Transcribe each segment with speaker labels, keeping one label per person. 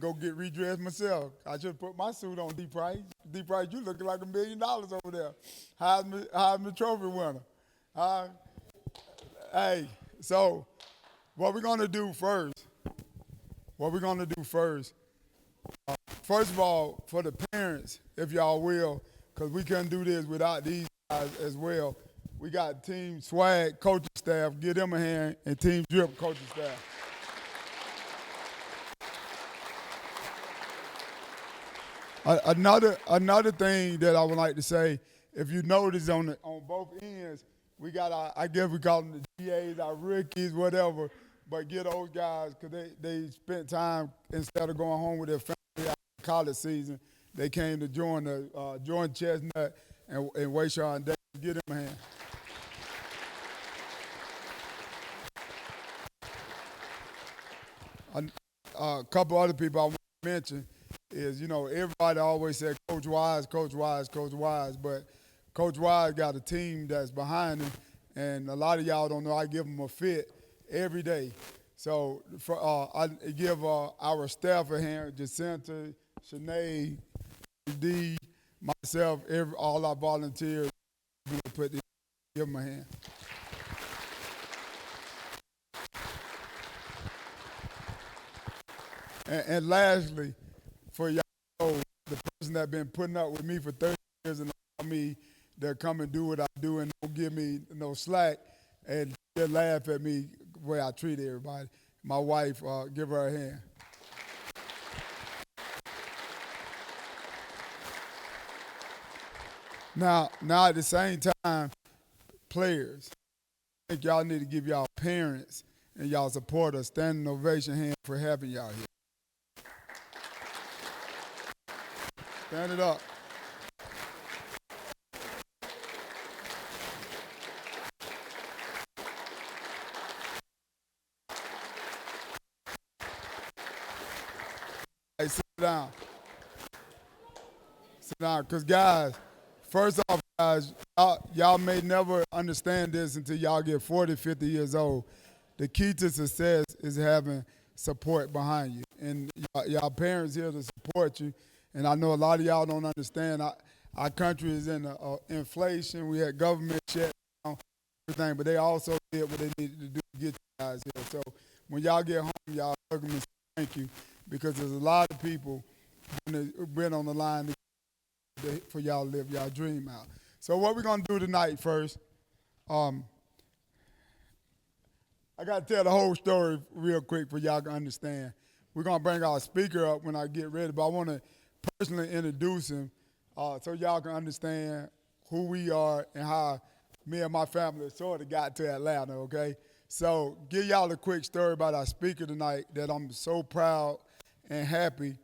Speaker 1: go get redressed myself. I should put my suit on, D Price. D Price, you looking like $1 million over there. Heisman Trophy winner. Uh, hey, so what we're gonna do first? What we're gonna do first? First of all, for the parents, if y'all will, because we couldn't do this without these guys as well. We got Team Swag coaching staff. Give them a hand, and Team Drip coaching staff. Another thing that I would like to say, if you notice on both ends, we got our, I guess we call them the GAs, our rookies, whatever. But get those guys because they spent time instead of going home with their family after college season. They came to join the Jordan Chestnut and Wayshawn Davis. Give them a hand. A couple other people I want to mention is, everybody always said Coach Wise, Coach Wise, Coach Wise, but Coach Wise got a team that's behind him, and a lot of y'all don't know I give him a fit every day. So I give our staff a hand, Jacinta, Shanae, D, myself, all our volunteers, give them a hand. And lastly, for y'all, the person that been putting up with me for 30 years and allow me to come and do what I do and don't give me no slack and just laugh at me the way I treat everybody. My wife, give her a hand. Now at the same time, players, I think y'all need to give y'all parents and y'all supporters a standing ovation hand for having y'all here. Stand it up. Hey, sit down. Sit down, because guys, first off, guys, y'all may never understand this until y'all get 40, 50 years old. The key to success is having support behind you. And y'all parents here to support you. And I know a lot of y'all don't understand. Our country is in inflation. We had government shut down, everything, but they also did what they needed to do to get you guys here. So when y'all get home, y'all hug them and say thank you, because there's a lot of people been on the line for y'all to live y'all dream out. So what we're gonna do tonight first, I gotta tell the whole story real quick for y'all to understand. We're gonna bring our speaker up when I get ready, but I wanna personally introduce him so y'all can understand who we are and how me and my family sort of got to Atlanta, okay? So give y'all a quick story about our speaker tonight that I'm so proud and happy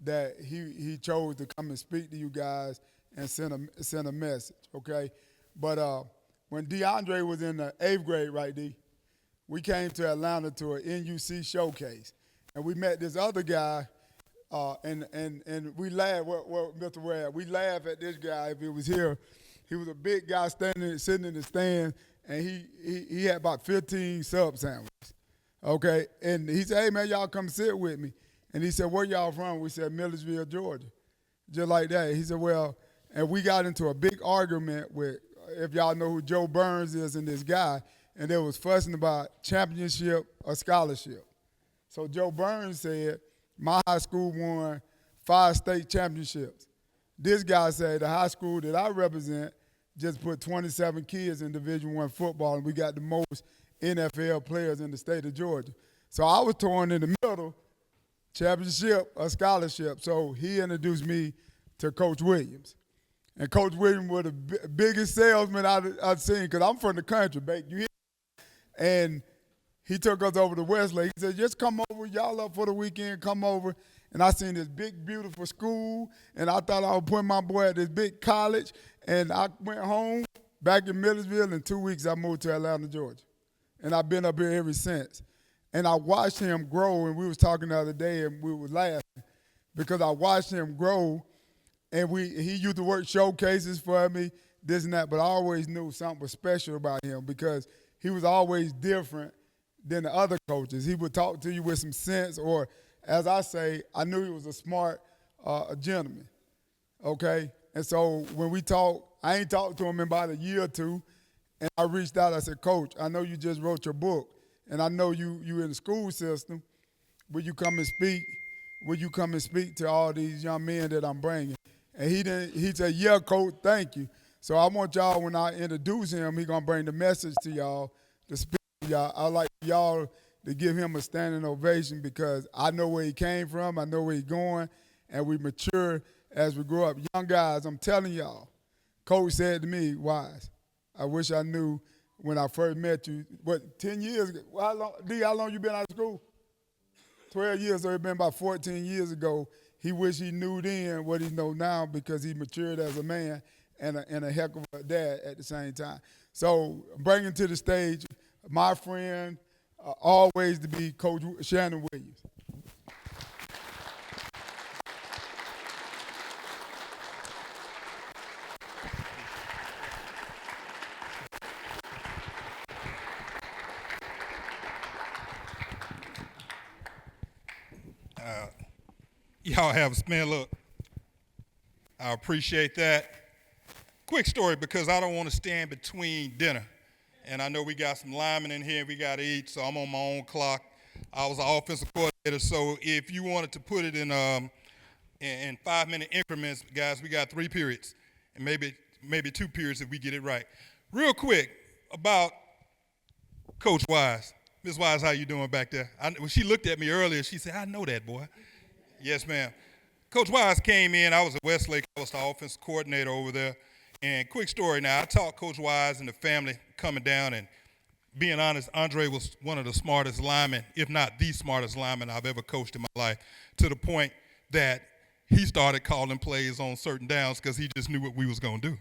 Speaker 1: that he chose to come and speak to you guys and send a message, okay? But when DeAndre was in the 8th grade, right, D, we came to Atlanta to an NUC showcase. And we met this other guy, and we laughed, Mr. Webb, we laughed at this guy if he was here. He was a big guy sitting in the stand, and he had about 15 sub sandwiches, okay? And he said, hey, man, y'all come sit with me. And he said, where y'all from? We said, Millersville, Georgia. Just like that. He said, well, and we got into a big argument with, if y'all know who Joe Burns is and this guy, and they was fussing about championship or scholarship. So Joe Burns said, my high school won 5 state championships. This guy said the high school that I represent just put 27 kids in Division I football, and we got the most NFL players in the state of Georgia. So I was torn in the middle, championship or scholarship. So he introduced me to Coach Williams. And Coach Williams was the biggest salesman I've seen, because I'm from the country, baby. You hear? And he took us over to Westlake. He said, just come over. Y'all up for the weekend, come over. And I seen this big, beautiful school, and I thought I would put my boy at this big college. And I went home back in Millersville. In 2 weeks, I moved to Atlanta, Georgia. And I've been up here ever since. And I watched him grow, and we was talking the other day, and we were laughing because I watched him grow, and he used to work showcases for me, this and that, but I always knew something was special about him because he was always different than the other coaches. He would talk to you with some sense, or as I say, I knew he was a smart gentleman. Okay, and so when we talked, I ain't talked to him in about a year or two, and I reached out. I said, Coach, I know you just wrote your book, and I know you in the school system. Will you come and speak? Will you come and speak to all these young men that I'm bringing? And he didn't. He said, yeah, Coach, thank you. So I want y'all, when I introduce him, he gonna bring the message to y'all to speak to y'all. I like y'all to give him a standing ovation because I know where he came from, I know where he's going, and we mature as we grow up. Young guys, I'm telling y'all, Coach said to me, Wise, I wish I knew when I first met you, what, 10 years ago? How long you been out of school? 12 years, so it been about 14 years ago. He wish he knew then what he know now because he matured as a man and a heck of a dad at the same time. So bringing to the stage my friend, always to be Coach Shannon Williams.
Speaker 2: Y'all have a smell. Look, I appreciate that. Quick story because I don't want to stand between dinner. And I know we got some linemen in here and we got to eat, so I'm on my own clock. I was an offensive coordinator, so if you wanted to put it in 5-minute increments, guys, we got 3 periods and maybe 2 periods if we get it right. Real quick about Coach Wise. Ms. Wise, how you doing back there? When she looked at me earlier, she said, I know that boy. Yes, ma'am. Coach Wise came in. I was at Westlake. I was the offensive coordinator over there. And quick story now, I taught Coach Wise and the family coming down, and being honest, Andre was one of the smartest linemen, if not the smartest lineman I've ever coached in my life, to the point that he started calling plays on certain downs because he just knew what we was going to do.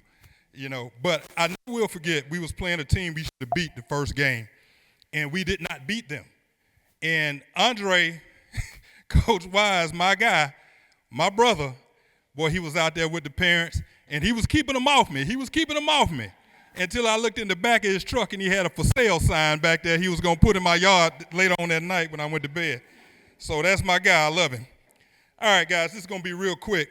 Speaker 2: You know, but I never will forget, we was playing a team we should have beat the first game, and we did not beat them. And Andre, Coach Wise, my guy, my brother, boy, he was out there with the parents, and he was keeping them off me. He was keeping them off me until I looked in the back of his truck, and he had a for sale sign back there he was going to put in my yard later on that night when I went to bed. So that's my guy. I love him. All right, guys, this is going to be real quick.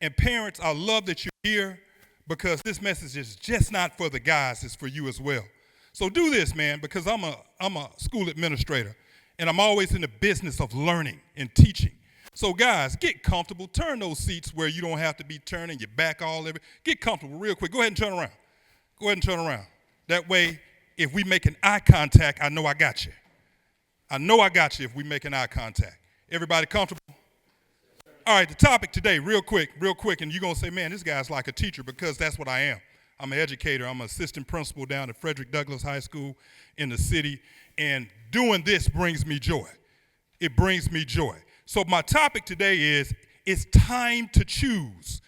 Speaker 2: And parents, I love that you're here because this message is just not for the guys. It's for you as well. So do this, man, because I'm a school administrator, and I'm always in the business of learning and teaching. So, guys, get comfortable. Turn those seats where you don't have to be turning your back all over. Get comfortable real quick. Go ahead and turn around. Go ahead and turn around. That way, if we make an eye contact, I know I got you. I know I got you if we make an eye contact. Everybody comfortable? All right, the topic today, real quick, and you're going to say, man, this guy's like a teacher because that's what I am. I'm an educator. I'm an assistant principal down at Frederick Douglass High School in the city, and doing this brings me joy. It brings me joy. So my topic today is, it's time to choose.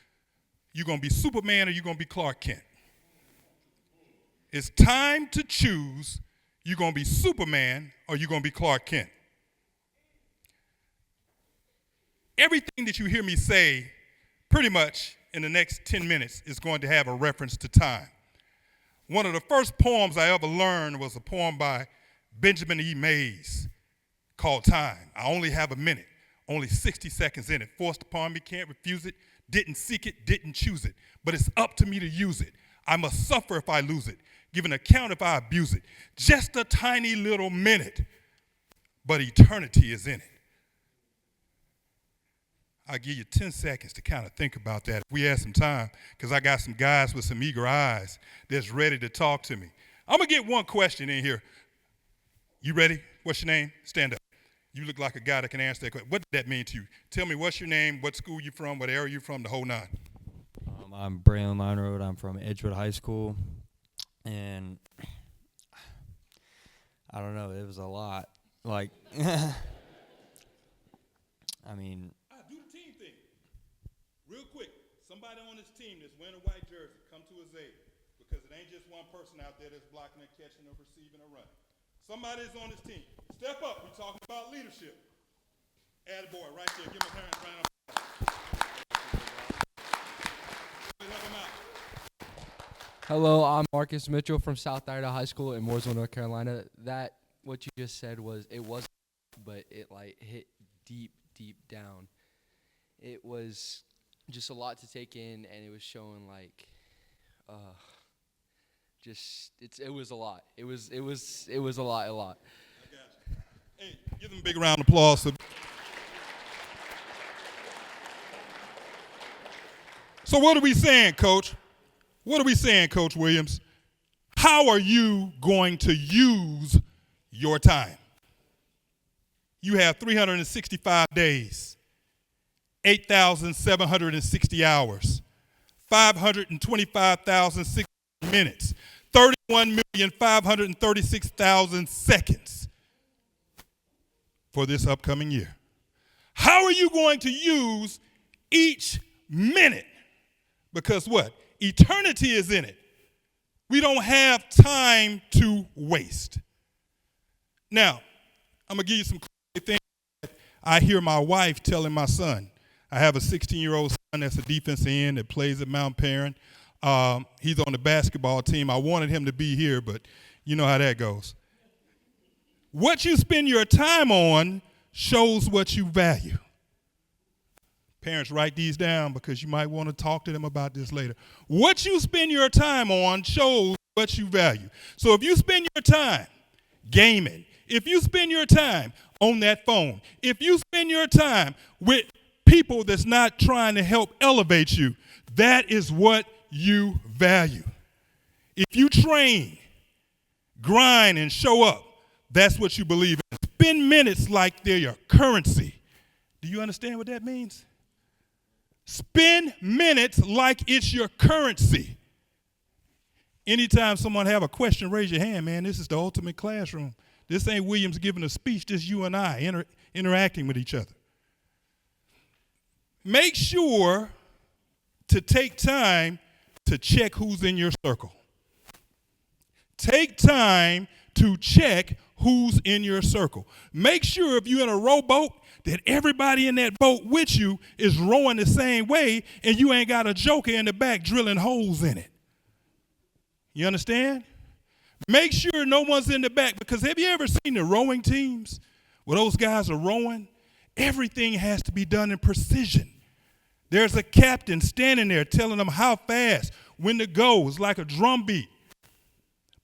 Speaker 2: You're going to be Superman or you're going to be Clark Kent. It's time to choose. You're going to be Superman or you're going to be Clark Kent. Everything that you hear me say pretty much in the next 10 minutes is going to have a reference to time. One of the first poems I ever learned was a poem by Benjamin E. Mays called Time. I only have a minute. Only 60 seconds in it. Forced upon me, can't refuse it. Didn't seek it, didn't choose it. But it's up to me to use it. I must suffer if I lose it. Give an account if I abuse it. Just a tiny little minute, but eternity is in it. I'll give you 10 seconds to kind of think about that. If we had some time, because I got some guys with some eager eyes that's ready to talk to me. I'm going to get one question in here. You ready? What's your name? Stand up. You look like a guy that can answer that question. What did that mean to you? Tell me what's your name, what school you from, what area you from, the whole nine.
Speaker 3: I'm Braylon Lineroad. I'm from Edgewood High School. And I don't know, it was a lot. Like, I mean.
Speaker 2: Do the team thing. Real quick, somebody on this team that's wearing a white jersey, come to his aid. Because it ain't just one person out there that's blocking or catching or receiving or running. Somebody's on this team. Step up. We're talking about leadership. Attaboy, right there. Give him a hand round of applause. Help him out.
Speaker 4: Hello, I'm Marcus Mitchell from South Ida High School in Mooresville, North Carolina. That, what you just said was, it wasn't, but it like hit deep deep down. It was just a lot to take in, and it was showing like, it was a lot. It was a lot.
Speaker 2: Hey, give them a big round of applause. So what are we saying, Coach? What are we saying, Coach Williams? How are you going to use your time? You have 365 days, 8,760 hours, 525,600 minutes, 31,536,000 seconds for this upcoming year. How are you going to use each minute? Because what? Eternity is in it. We don't have time to waste. Now, I'm going to give you some things that I hear my wife telling my son. I have a 16-year-old son that's a defensive end that plays at Mount Perrin. He's on the basketball team. I wanted him to be here, but you know how that goes. What you spend your time on shows what you value. Parents, write these down because you might want to talk to them about this later. What you spend your time on shows what you value. So if you spend your time gaming, if you spend your time on that phone, if you spend your time with people that's not trying to help elevate you, that is what you value. If you train, grind, and show up, that's what you believe in. Spend minutes like they're your currency. Do you understand what that means? Spend minutes like it's your currency. Anytime someone have a question, raise your hand, man. This is the ultimate classroom. This ain't Williams giving a speech. This is you and I interacting with each other. Make sure to take time to check who's in your circle. Take time to check who's in your circle. Make sure if you're in a rowboat that everybody in that boat with you is rowing the same way and you ain't got a joker in the back drilling holes in it. You understand? Make sure no one's in the back, because have you ever seen the rowing teams where those guys are rowing? Everything has to be done in precision. There's a captain standing there telling them how fast, when to go. It's like a drum beat.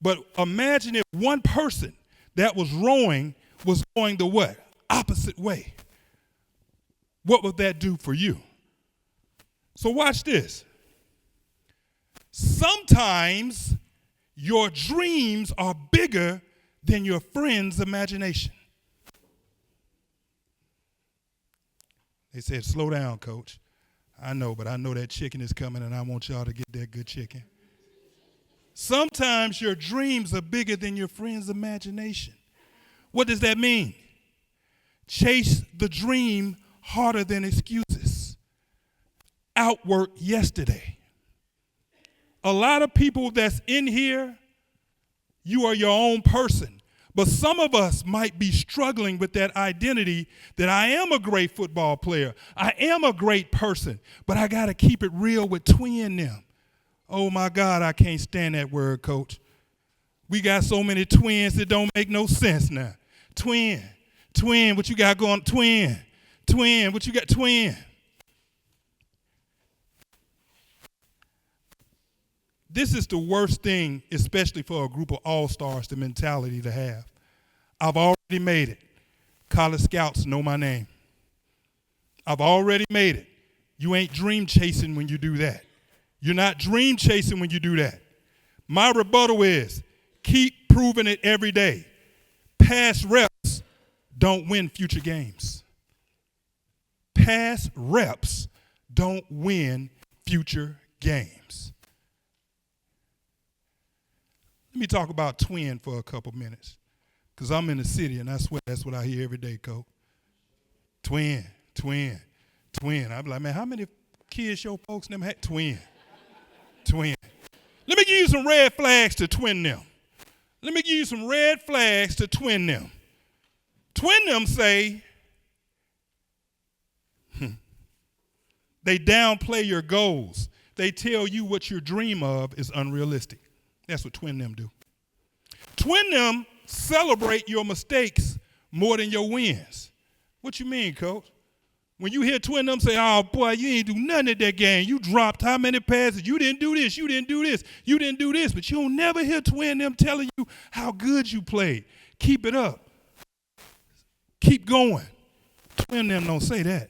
Speaker 2: But imagine if one person that was rowing was going the what? Opposite way. What would that do for you? So watch this. Sometimes your dreams are bigger than your friend's imagination. They said, slow down, coach. I know, but I know that chicken is coming and I want y'all to get that good chicken. Sometimes your dreams are bigger than your friend's imagination. What does that mean? Chase the dream harder than excuses. Outwork yesterday. A lot of people that's in here, you are your own person. But some of us might be struggling with that identity that I am a great football player. I am a great person, but I got to keep it real with twin them. Oh, my God, I can't stand that word, coach. We got so many twins that don't make no sense now. Twin, what you got going? Twin, what you got? Twin. This is the worst thing, especially for a group of all-stars, the mentality to have. I've already made it. College scouts know my name. I've already made it. You ain't dream chasing when you do that. You're not dream chasing when you do that. My rebuttal is keep proving it every day. Past reps don't win future games. Past reps don't win future games. Let me talk about twin for a couple minutes, because I'm in the city and I swear that's what I hear every day, Coach. Twin. I'm like, man, how many kids your folks them had? Twin. Let me give you some red flags to twin them. Twin them say they downplay your goals. They tell you what your dream of is unrealistic. That's what twin them do. Twin them celebrate your mistakes more than your wins. What you mean, coach? When you hear twin them say, oh, boy, you ain't do nothing at that game. You dropped how many passes? You didn't do this. You didn't do this. You didn't do this. But you'll never hear twin them telling you how good you played. Keep it up. Keep going. Twin them don't say that.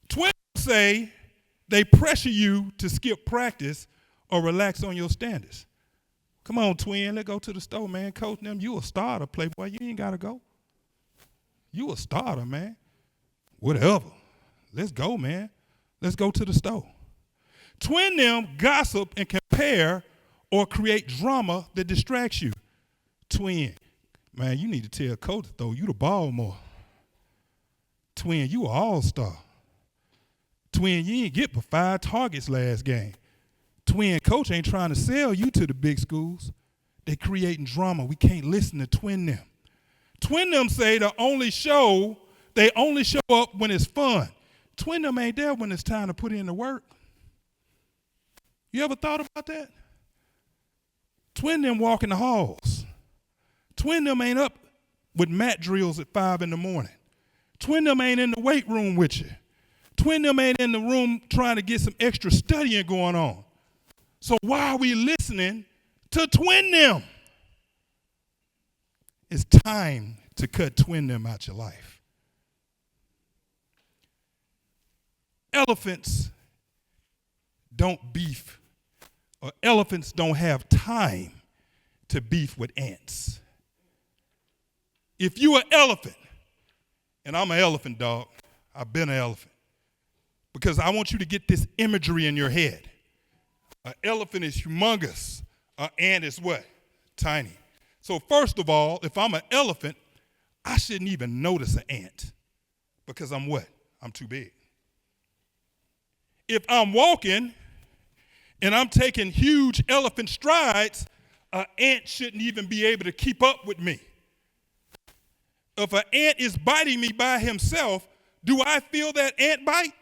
Speaker 2: Twin them say they pressure you to skip practice or relax on your standards. Come on, twin, let's go to the store, man. Coach them, you a starter, playboy. You ain't got to go. You a starter, man. Whatever. Let's go, man. Let's go to the store. Twin them gossip and compare or create drama that distracts you. Twin, man, you need to tell coach to throw you the ball more. Twin, you an all-star. Twin, you ain't get but 5 targets last game. Twin, coach ain't trying to sell you to the big schools. They creating drama. We can't listen to twin them. Twin them say they only show up when it's fun. Twin them ain't there when it's time to put in the work. You ever thought about that? Twin them walk in the halls. Twin them ain't up with mat drills at 5 in the morning. Twin them ain't in the weight room with you. Twin them ain't in the room trying to get some extra studying going on. So why are we listening to twin them? It's time to cut twin them out your life. Elephants don't beef, or elephants don't have time to beef with ants. If you an elephant, and I'm an elephant, dog, I've been an elephant, because I want you to get this imagery in your head. An elephant is humongous. An ant is what? Tiny. So first of all, if I'm an elephant, I shouldn't even notice an ant, because I'm what? I'm too big. If I'm walking and I'm taking huge elephant strides, an ant shouldn't even be able to keep up with me. If an ant is biting me by himself, do I feel that ant bite?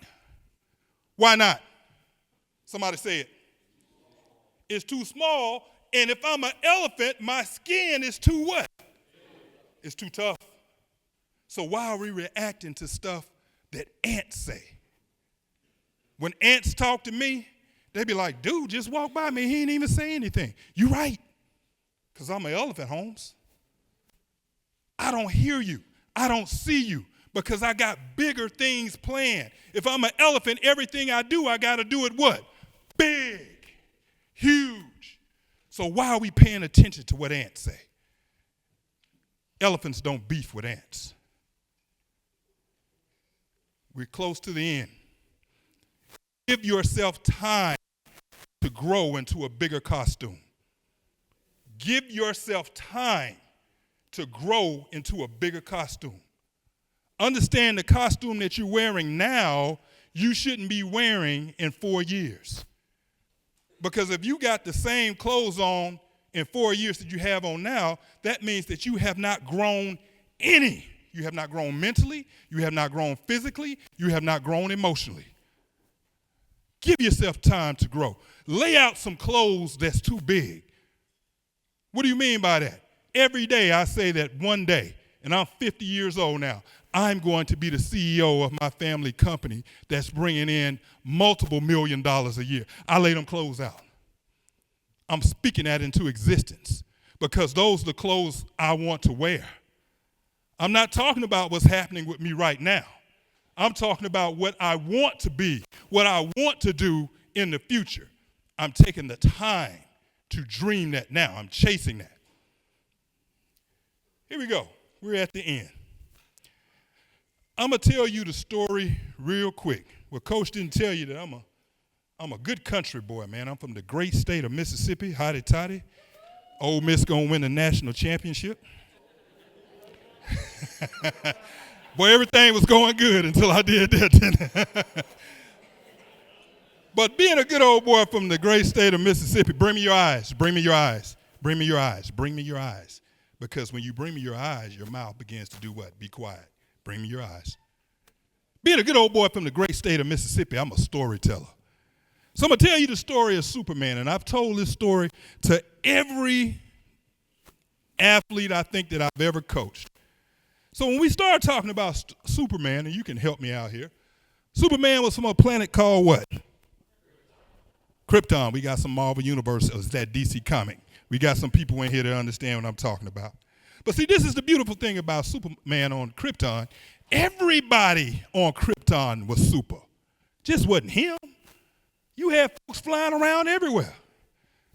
Speaker 2: Why not? Somebody say it. It's too small, and if I'm an elephant, my skin is too what? It's too tough. So why are we reacting to stuff that ants say? When ants talk to me, they be like, dude, just walk by me. He ain't even say anything. You right, because I'm an elephant, Holmes. I don't hear you. I don't see you, because I got bigger things planned. If I'm an elephant, everything I do, I got to do it what? Big, huge. So why are we paying attention to what ants say? Elephants don't beef with ants. We're close to the end. Give yourself time to grow into a bigger costume. Give yourself time to grow into a bigger costume. Understand the costume that you're wearing now, you shouldn't be wearing in 4 years. Because if you got the same clothes on in 4 years that you have on now, that means that you have not grown any. You have not grown mentally, you have not grown physically, you have not grown emotionally. Give yourself time to grow. Lay out some clothes that's too big. What do you mean by that? Every day I say that one day, and I'm 50 years old now, I'm going to be the CEO of my family company that's bringing in multiple $1 million a year. I lay them clothes out. I'm speaking that into existence because those are the clothes I want to wear. I'm not talking about what's happening with me right now. I'm talking about what I want to be, what I want to do in the future. I'm taking the time to dream that now. I'm chasing that. Here we go. We're at the end. I'm going to tell you the story real quick. Well, Coach didn't tell you that I'm a good country boy, man. I'm from the great state of Mississippi, hotty toddy. Ole Miss going to win the national championship. Boy, everything was going good until I did that. But being a good old boy from the great state of Mississippi, bring me your eyes, bring me your eyes, bring me your eyes, bring me your eyes. Because when you bring me your eyes, your mouth begins to do what? Be quiet. Bring me your eyes. Being a good old boy from the great state of Mississippi, I'm a storyteller. So I'm going to tell you the story of Superman, and I've told this story to every athlete I think that I've ever coached. So when we start talking about Superman, and you can help me out here, Superman was from a planet called what? Krypton. We got some Marvel Universe, is that DC comic. We got some people in here that understand what I'm talking about. But see, this is the beautiful thing about Superman on Krypton. Everybody on Krypton was super. Just wasn't him. You had folks flying around everywhere.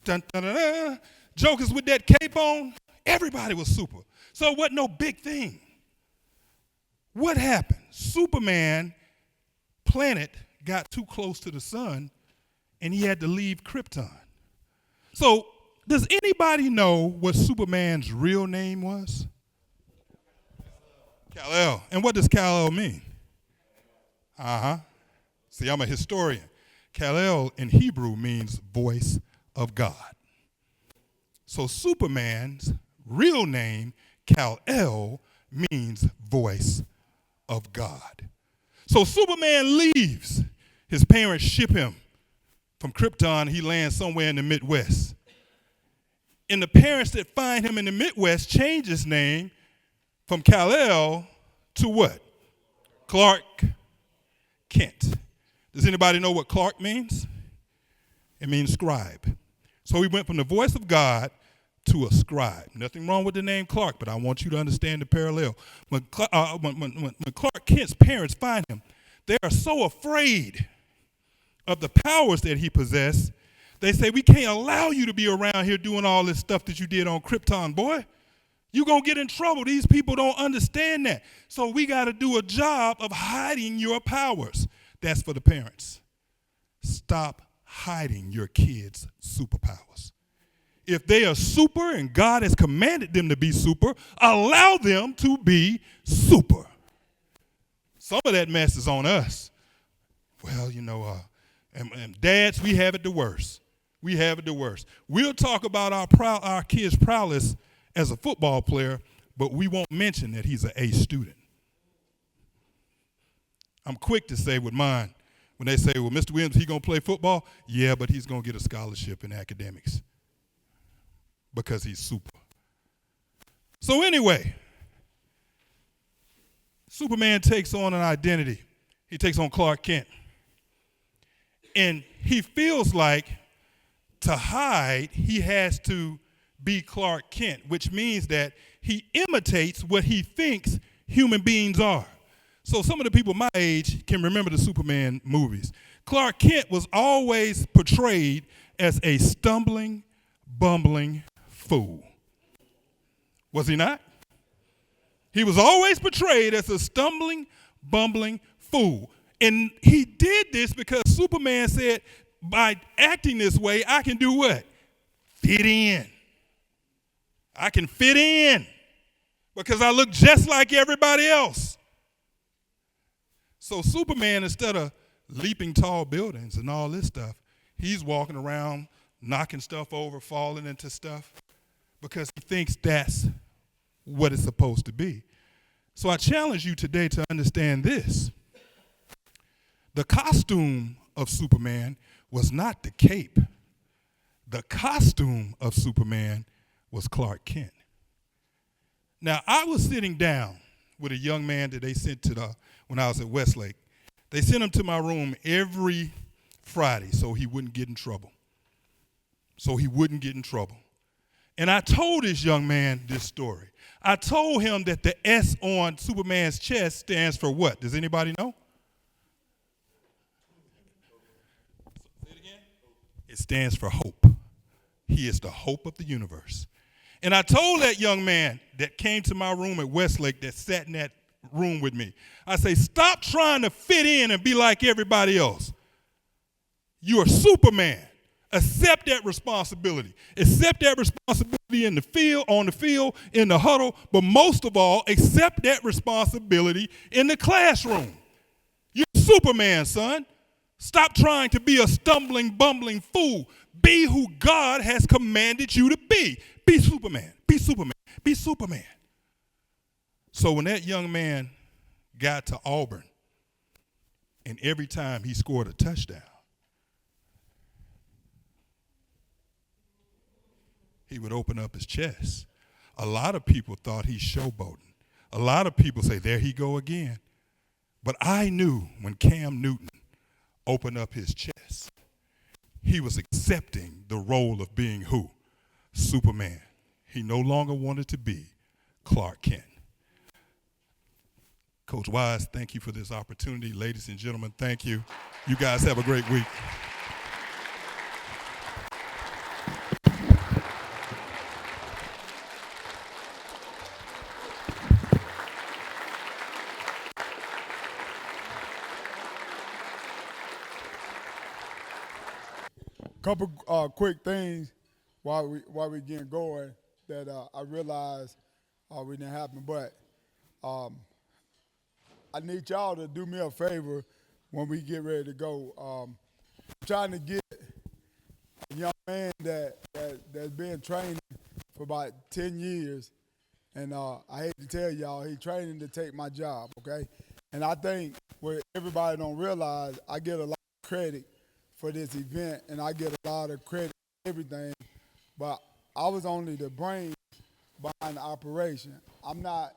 Speaker 2: Dun, dun, dun, dun. Jokers with that cape on, everybody was super. So it wasn't no big thing. What happened? Superman planet got too close to the sun, and he had to leave Krypton. So does anybody know what Superman's real name was? Kal-El. And what does Kal-El mean? See, I'm a historian. Kal-El in Hebrew means voice of God. So Superman's real name, Kal-El, means voice of God. So Superman leaves. His parents ship him from Krypton. He lands somewhere in the Midwest. And the parents that find him in the Midwest change his name from Kal-El to what? Clark Kent. Does anybody know what Clark means? It means scribe. So he went from the voice of God to a scribe. Nothing wrong with the name Clark, but I want you to understand the parallel. When Clark Kent's parents find him, they are so afraid of the powers that he possessed, they say, we can't allow you to be around here doing all this stuff that you did on Krypton, boy. You're going to get in trouble. These people don't understand that. So we got to do a job of hiding your powers. That's for the parents. Stop hiding your kids' superpowers. If they are super and God has commanded them to be super, allow them to be super. Some of that mess is on us. Well, and dads, we have it the worst. We have it the worst. We'll talk about our kids' prowess as a football player, but we won't mention that he's an A student. I'm quick to say with mine, when they say, well, Mr. Williams, he going to play football? Yeah, but he's going to get a scholarship in academics because he's super. So anyway, Superman takes on an identity. He takes on Clark Kent. And he feels like to hide, he has to be Clark Kent, which means that he imitates what he thinks human beings are. So some of the people my age can remember the Superman movies. Clark Kent was always portrayed as a stumbling, bumbling fool. Was he not? He was always portrayed as a stumbling, bumbling fool. And he did this because Superman said, by acting this way, I can do what? Fit in. I can fit in because I look just like everybody else. So Superman, instead of leaping tall buildings and all this stuff, he's walking around, knocking stuff over, falling into stuff because he thinks that's what it's supposed to be. So I challenge you today to understand this. The costume of Superman was not the cape. The costume of Superman was Clark Kent. Now, I was sitting down with a young man that they sent when I was at Westlake. They sent him to my room every Friday so he wouldn't get in trouble. And I told this young man this story. I told him that the S on Superman's chest stands for what? Does anybody know? Say it again. It stands for hope. He is the hope of the universe. And I told that young man that came to my room at Westlake that sat in that room with me, I say, stop trying to fit in and be like everybody else. You're Superman. Accept that responsibility. Accept that responsibility in the field, on the field, in the huddle, but most of all, accept that responsibility in the classroom. You're Superman, son. Stop trying to be a stumbling, bumbling fool. Be who God has commanded you to be. Be Superman. Be Superman. Be Superman. So when that young man got to Auburn, and every time he scored a touchdown, he would open up his chest. A lot of people thought he's showboating. A lot of people say, there he go again. But I knew when Cam Newton opened up his chest, he was accepting the role of being who? Superman. He no longer wanted to be Clark Kent. Coach Wise, thank you for this opportunity. Ladies and gentlemen, thank you. You guys have a great week.
Speaker 1: Couple quick things while we getting going that I realized we didn't happen, but I need y'all to do me a favor when we get ready to go. I'm trying to get a young man that's been training for about 10 years, and I hate to tell y'all, he's training to take my job, okay? And I think what everybody don't realize, I get a lot of credit for this event, and I get a lot of credit for everything, but I was only the brain behind the operation. I'm not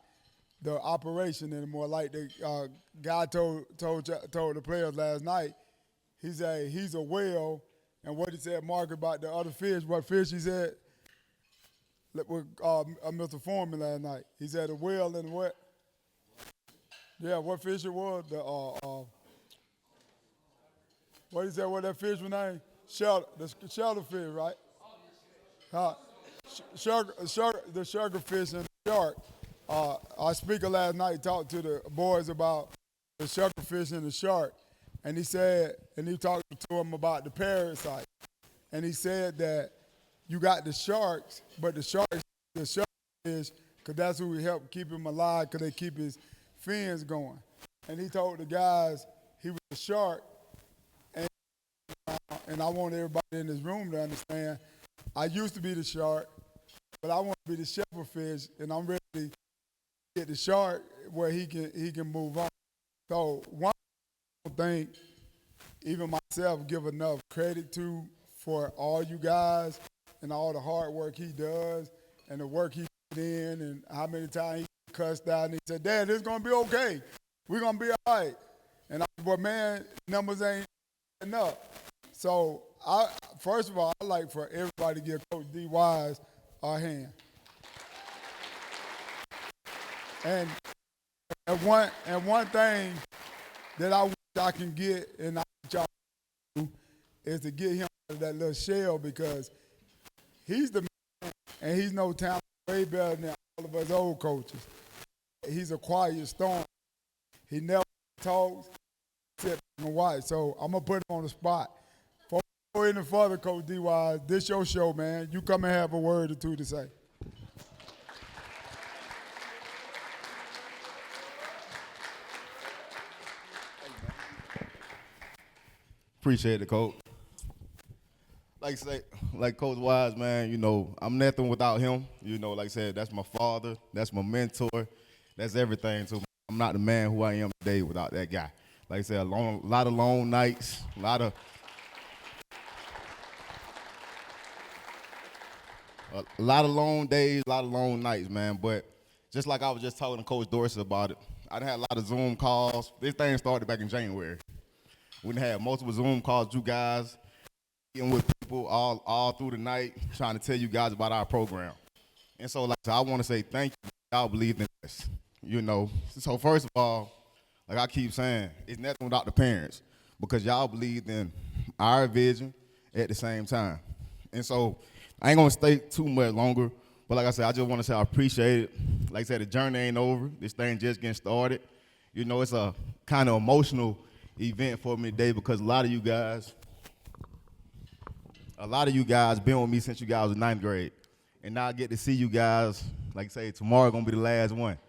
Speaker 1: the operation anymore. Like the guy told the players last night, he said he's a whale, and what he said, Mark, about the other fish, what fish he said with Mr. Foreman last night. He said a whale and what? Yeah, what fish it was? What he said, what that fish was named? The shellfish, right? The sugarfish and the shark. Our speaker last night talked to the boys about the sugarfish and the shark, and he said, and he talked to them about the parasite, and he said that you got the sharks, but the shellfish, because that's who we help keep him alive, because they keep his fins going. And he told the guys he was a shark, and I want everybody in this room to understand, I used to be the shark, but I want to be the shepherdfish, and I'm ready to get the shark where he can move on. So one thing, even myself, give enough credit to for all you guys and all the hard work he does and the work he put in and how many times he cussed out and he said, Dad, it's going to be okay. We're going to be all right. And I said, but man, numbers ain't enough. So first of all, I'd like for everybody to give Coach D. Wise a hand. And one thing that I wish I can get, and I want y'all to do, is to get him out of that little shell, because he's the man, and he's no talent way better than all of us old coaches. He's a quiet storm. He never talks, sit and watch. So I'm gonna put him on the spot. Before we go any further, Coach D. Wise, this your show, man. You come and have a word or two to say.
Speaker 5: Appreciate it, Coach. Like Coach Wise, man, you know, I'm nothing without him. You know, like I said, that's my father, that's my mentor, that's everything to me. I'm not the man who I am today without that guy. Like I said, a lot of long nights, a lot of long days, a lot of long nights, man. But just like I was just talking to Coach Dorsey about it, I done had a lot of Zoom calls. This thing started back in January. We done had multiple Zoom calls with you guys, meeting with people all through the night, trying to tell you guys about our program. And so, like I want to say thank you. Y'all believed in this, you know. So first of all, like I keep saying, it's nothing without the parents, because y'all believed in our vision at the same time. And so I ain't gonna stay too much longer, but like I said, I just want to say I appreciate it. Like I said, the journey ain't over. This thing just getting started. You know, it's a kind of emotional event for me today, because a lot of you guys been with me since you guys was in 9th grade. And now I get to see you guys, like I say, tomorrow gonna be the last one.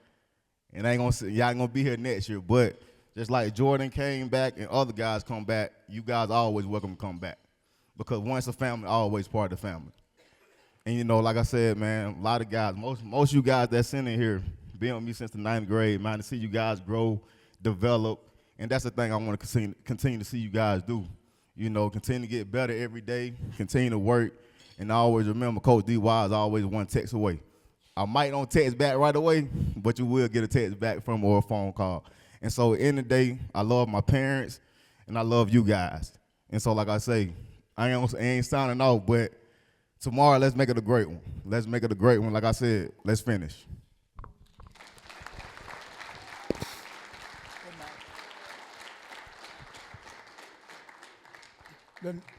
Speaker 5: And y'all ain't gonna be here next year. But just like Jordan came back and other guys come back, you guys are always welcome to come back. Because once a family, always part of the family. And you know, like I said, man, a lot of guys, most of you guys that's in here, been with me since the 9th grade, man, to see you guys grow, develop. And that's the thing I want to continue to see you guys do. You know, continue to get better every day, continue to work, and always remember Coach D. Wise always one text away. I might don't text back right away, but you will get a text back from or a phone call. And so at the end of the day, I love my parents and I love you guys. And so like I say, I ain't signing off, but tomorrow let's make it a great one. Let's make it a great one. Like I said, let's finish.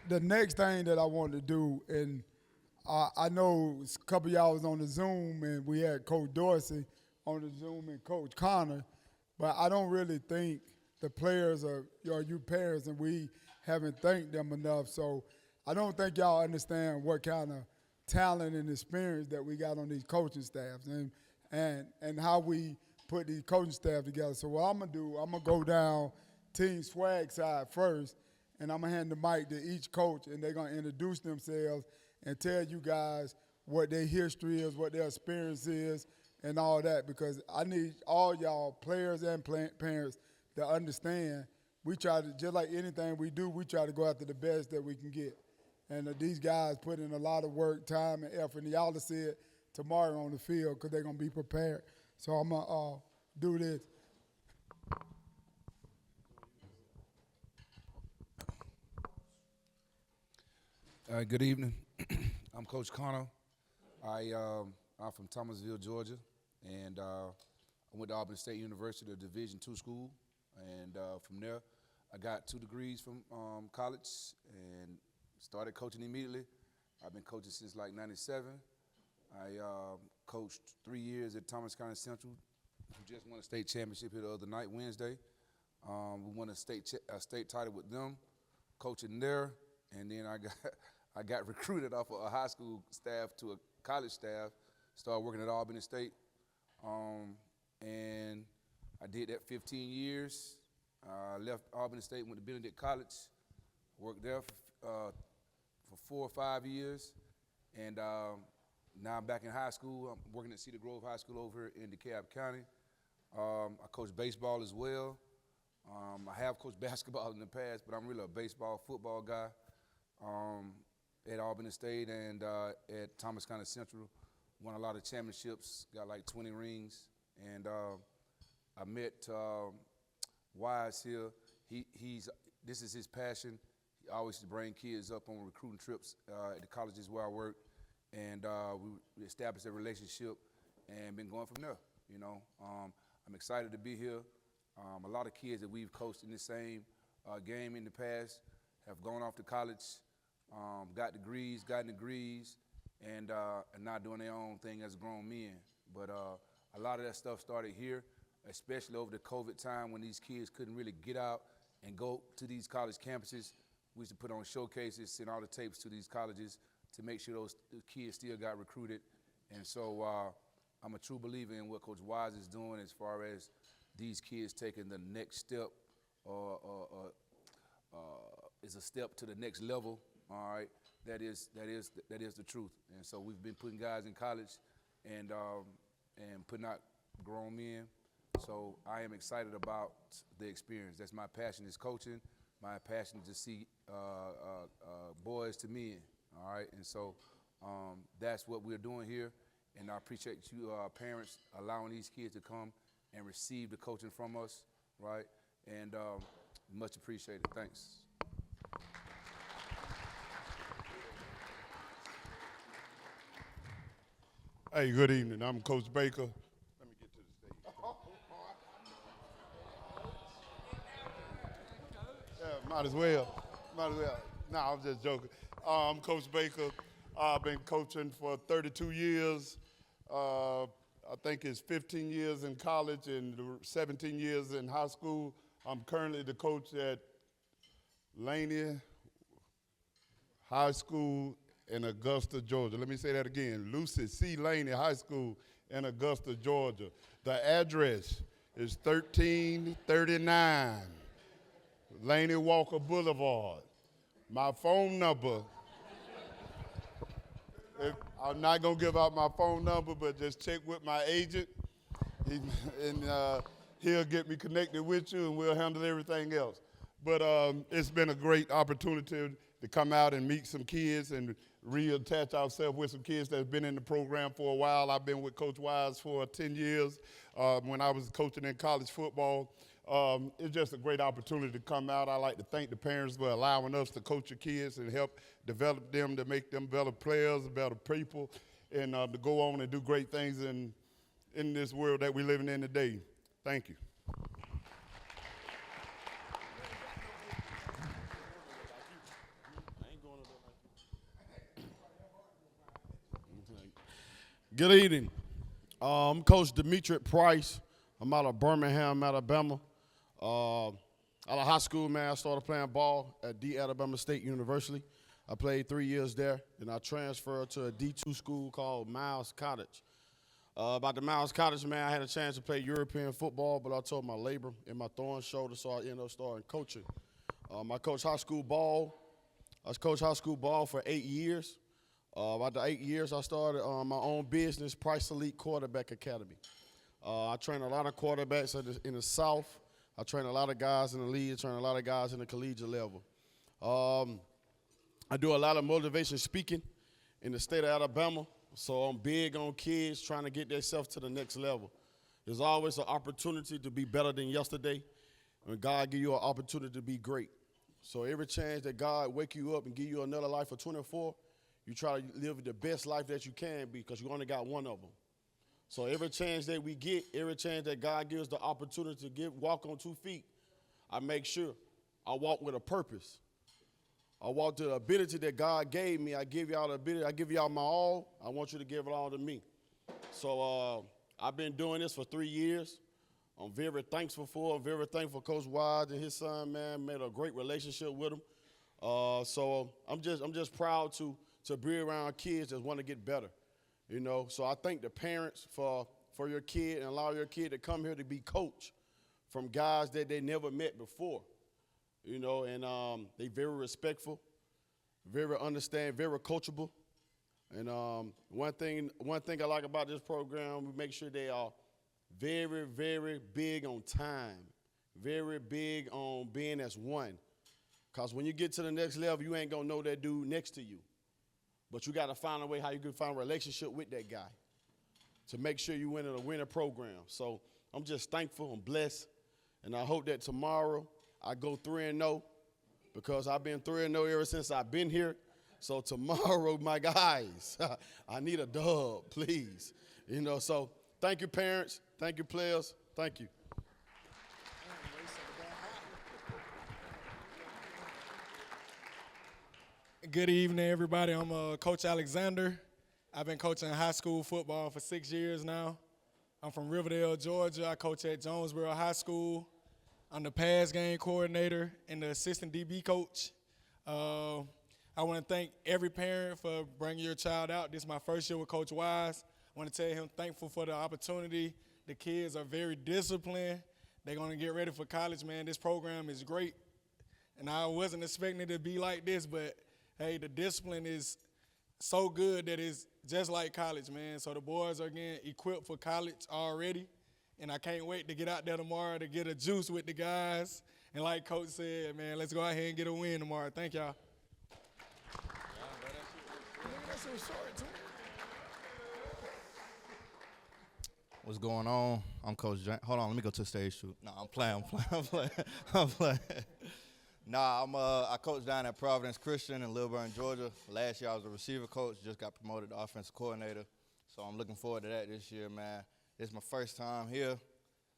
Speaker 1: The next thing that I want to do, and I know a couple of y'all was on the Zoom, and we had Coach Dorsey on the Zoom and Coach Connor, but I don't really think the players are you parents, and we haven't thanked them enough. So I don't think y'all understand what kind of talent and experience that we got on these coaching staffs, and how we put these coaching staff together. So what I'm gonna do, I'm gonna go down team swag side first, and I'm gonna hand the mic to each coach, and they're gonna introduce themselves and tell you guys what their history is, what their experience is, and all that, because I need all y'all players and parents to understand we try to, just like anything we do, we try to go after the best that we can get. And these guys put in a lot of work, time, and effort, and y'all will see it tomorrow on the field because they're gonna be prepared. So I'm gonna do this.
Speaker 6: Good evening. I'm Coach Connor. I'm from Thomasville, Georgia, and I went to Auburn State University, a Division II school, and from there I got 2 degrees from college and started coaching immediately. I've been coaching since like '97. I coached 3 years at Thomas County Central, who just won a state championship here the other night, Wednesday. We won a state title with them, coaching there, and then I got recruited off of a high school staff to a college staff, started working at Albany State, and I did that 15 years. Left Albany State, went to Benedict College, worked there for 4 or 5 years, and now I'm back in high school. I'm working at Cedar Grove High School over in DeKalb County. I coach baseball as well. I have coached basketball in the past, but I'm really a baseball, football guy. At Albany State and at Thomas County Central, won a lot of championships, got like 20 rings, and I met Wise here. This is his passion. He always used to bring kids up on recruiting trips at the colleges where I work, and we established a relationship and been going from there. You know, I'm excited to be here. A lot of kids that we've coached in the same game in the past have gone off to college, got degrees, and now doing their own thing as grown men. But a lot of that stuff started here, especially over the COVID time when these kids couldn't really get out and go to these college campuses. We used to put on showcases, send all the tapes to these colleges to make sure those kids still got recruited. And so I'm a true believer in what Coach Wise is doing as far as these kids taking the next step is a step to the next level. All right, that is the truth. And so we've been putting guys in college and putting out grown men. So I am excited about the experience. That's my passion is coaching. My passion is to see boys to men. All right, and so that's what we're doing here. And I appreciate you parents allowing these kids to come and receive the coaching from us. Right, and much appreciated. Thanks.
Speaker 7: Hey, good evening. I'm Coach Baker. Let me get to the stage. Yeah, might as well. No, I'm just joking. I'm Coach Baker. I've been coaching for 32 years. I think it's 15 years in college and 17 years in high school. I'm currently the coach at Laney High School in Augusta, Georgia. Let me say that again. Lucy C. Laney High School in Augusta, Georgia. The address is 1339 Laney Walker Boulevard. My phone number, I'm not going to give out my phone number, but just check with my agent, he'll get me connected with you, and we'll handle everything else. But it's been a great opportunity to come out and meet some kids and reattach ourselves with some kids that's been in the program for a while. I've been with Coach Wise for 10 years when I was coaching in college football. It's just a great opportunity to come out. I like to thank the parents for allowing us to coach the kids and help develop them to make them better players, better people, and to go on and do great things in this world that we're living in today. Thank you.
Speaker 8: Good evening. I'm Coach Demetric Price. I'm out of Birmingham, Alabama. Out of high school, man, I started playing ball at Alabama State University. I played 3 years there, and I transferred to a D2 school called Miles Cottage. About the Miles Cottage, man, I had a chance to play European football, but I tore my labrum in my thorn shoulder, so I ended up starting coaching. I coached high school ball. I coached high school ball for 8 years. About the 8 years, I started my own business, Price Elite Quarterback Academy. I train a lot of quarterbacks in the South. I train a lot of guys in the league. I train a lot of guys in the collegiate level. I do a lot of motivation speaking in the state of Alabama, so I'm big on kids trying to get themselves to the next level. There's always an opportunity to be better than yesterday, and God give you an opportunity to be great. So every chance that God wake you up and give you another life for 24, you try to live the best life that you can be because you only got one of them. So every chance that we get, every chance that God gives the opportunity to walk on 2 feet, I make sure I walk with a purpose. I walk to the ability that God gave me. I give y'all the ability. I give y'all my all. I want you to give it all to me. So I've been doing this for 3 years. I'm very thankful for it. I'm very thankful for Coach Wise and his son, man. Made a great relationship with him. So I'm just proud to be around kids that want to get better, you know. So I thank the parents for your kid and allow your kid to come here to be coached from guys that they never met before, you know. And they very respectful, very understanding, very coachable. And one thing I like about this program, we make sure they are very, very big on time, very big on being as one. Because when you get to the next level, you ain't going to know that dude next to you. But you got to find a way how you can find a relationship with that guy to make sure you win in a winning program. So I'm just thankful and blessed, and I hope that tomorrow I go 3-0 because I've been 3-0 ever since I've been here. So tomorrow, my guys, I need a dub, please. You know, so thank you, parents. Thank you, players. Thank you.
Speaker 9: Good evening, everybody. I'm Coach Alexander. I've been coaching high school football for 6 years now. I'm from Riverdale, Georgia. I coach at Jonesboro High School. I'm the pass game coordinator and the assistant DB coach. I want to thank every parent for bringing your child out. This is my first year with Coach Wise. I want to tell him thankful for the opportunity. The kids are very disciplined. They're going to get ready for college, man. This program is great. And I wasn't expecting it to be like this, but hey, the discipline is so good that it's just like college, man. So the boys are getting equipped for college already, and I can't wait to get out there tomorrow to get a juice with the guys. And like Coach said, man, let's go out here and get a win tomorrow. Thank y'all.
Speaker 10: What's going on? I'm Coach James. Hold on, let me go to the stage shoot. No, I'm playing. Nah, I coach down at Providence Christian in Lilburn, Georgia. Last year I was a receiver coach, just got promoted to offensive coordinator. So I'm looking forward to that this year, man. It's my first time here,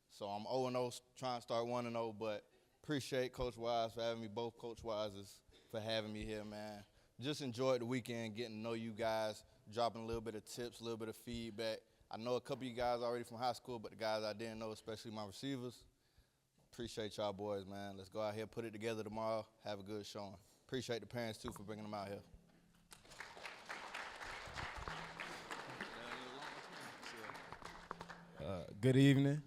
Speaker 10: so I'm 0-0, trying to start 1-0, but appreciate Coach Wise for having me, both Coach Wises for having me here, man. Just enjoyed the weekend, getting to know you guys, dropping a little bit of tips, a little bit of feedback. I know a couple of you guys already from high school, but the guys I didn't know, especially my receivers, appreciate y'all boys, man. Let's go out here, put it together tomorrow, have a good showing. Appreciate the parents, too, for bringing them out here.
Speaker 11: Good evening.